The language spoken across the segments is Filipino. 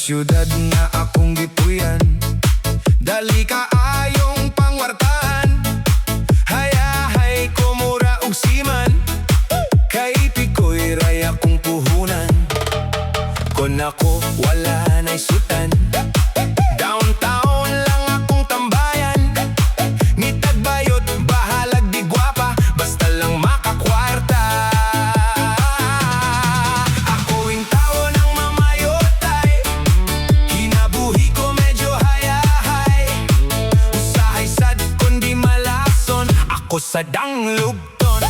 syudad nga akong gipuyan, dali ka ayong pangwartahan. Hayahay ko mura og siman, kay pikoy raya kong puhunan. Kon ako wala na'y sutan, downtown lang akong tambayan. Nitag bayot, bahalag di gwapa, basta lang makakwarta. Ako yung tao ng mamayotay, kinabuhi ko medyo hayahay. Usahay sad kundi malason, ako sadang lugton.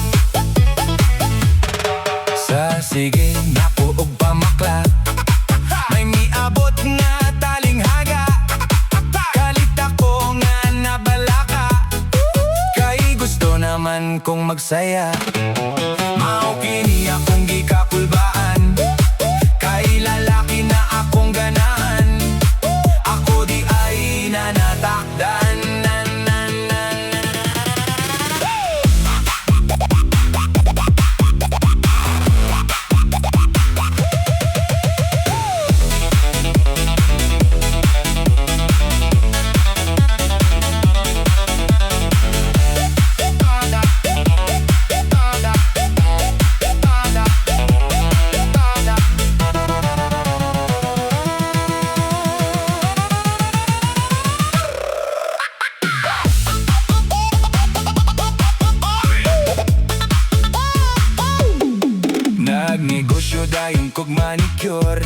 Sa sige napo og pamakla, may miabot nga talinghaga. Kalit ako nga nabalaka, kay gusto naman kong magsaya. Mao kini akong gikakulbaan, kay lalaki na akong ganahan. Ako di ay nanatakdan. Nagnegosyo dayon kog manicure,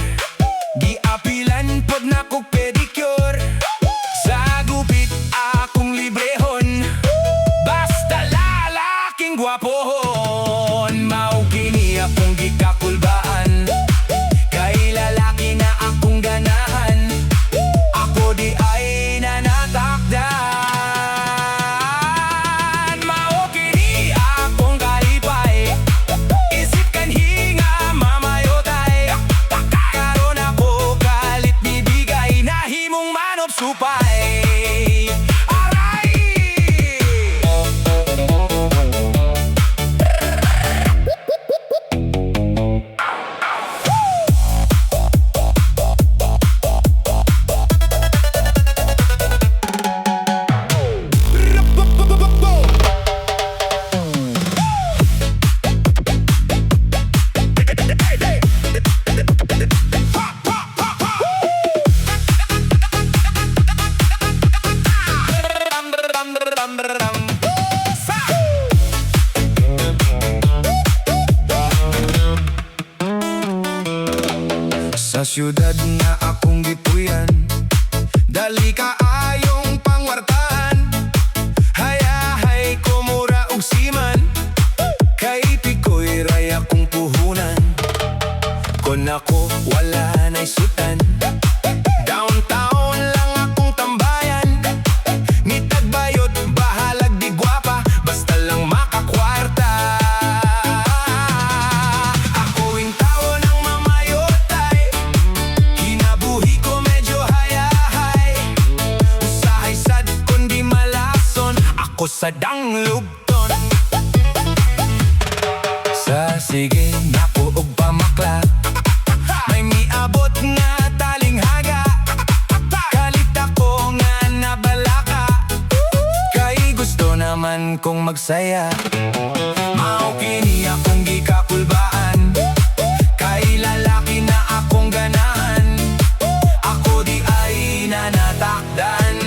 giapilan pod na kog pedicure. Sa gupit akong librehon, basta lalaking gwapohon. Mao kini akong gikakulbaan, kay lalaki na akong ganahan. Ako di ay nanatakdan. Mao kini akong kalipay, isip kanhi nga mamayotay. Karon ako kalit bibigay, nahimong manupsupay. Aray! Sa syudad nga akong gipuyan, dali ka ayong pangwartahan. Hayahay ko mura og siman, kay pikoy raya kong puhunan. Kon ako wala na'y sutan, downtown lang akong tambayan. Nitag bayot, bahalag di gwapa, basta lang makakwarta. Ako yung tao ng mamayotay, kinabuhi ko medyo hayahay. Usahay sad kundi malason, ako sadang lugton. Sa sige napo og pamakla, may miabot nga talinghaga. Kalit ako nga nabalaka, kay gusto naman kong magsaya. Mao kini akong gikakulbaan, kay lalaki na akong ganahan. Ako di ay nanatakdan.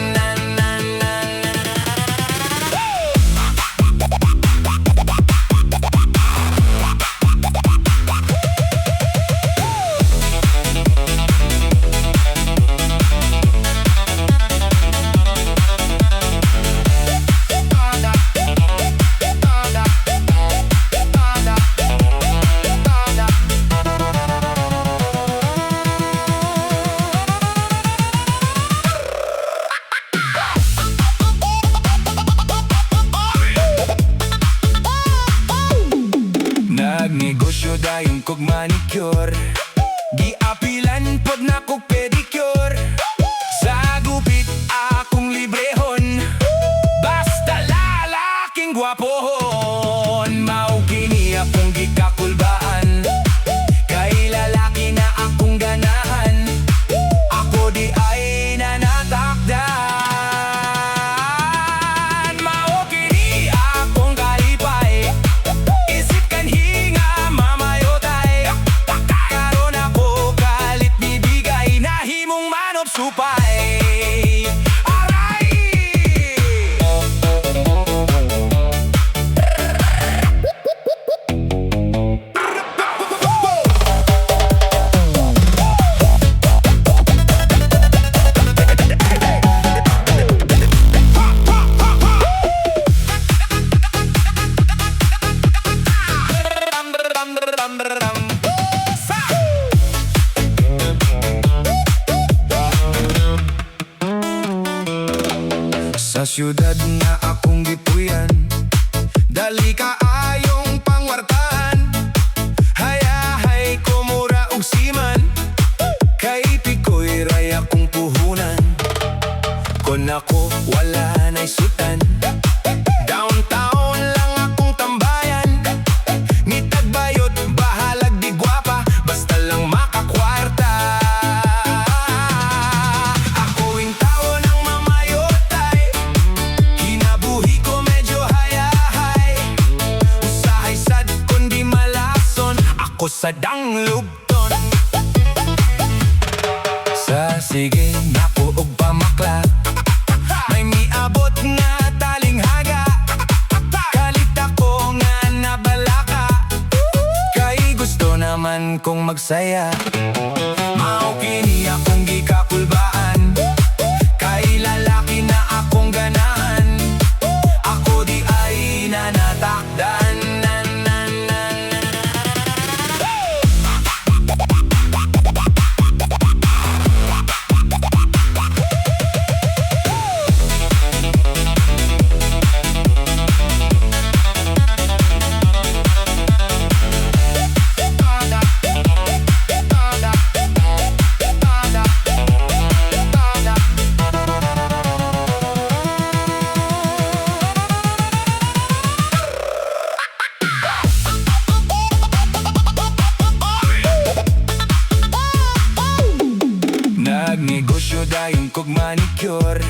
Nagnegosyo dayon kog manicure, giapilan pod na kog pedicure. Sa gupit akong librehon, basta lalaking gwapohon. Mao kini akong gikakulbaan, kay lalaki na akong ganahan. syudad nga akong gipuyan, dali ka ayong pangwartaan. Hayahay ko mura og siman, kay pikoy ray akong puhunan. Kon ako wala na'y sutan, downtown lang akong tambayan. Ngitag bayot, bahalag di gwapa, basta lang makakwarta. Ako yung tao ng mamayotay, kinabuhi ko medyo hayahay. Usahay sad kundi malason, ako sadang lugton. Sa sige nako og pamakla, may miabot nga talinghaga. Kalit ako nga nabalaka, kay gusto naman kong magsaya. Mao kini akong gikakulbaan, kay lalaki na akong ganahan. Ako di ay nanatakdan. Nagnegosyo dayon kog manicure,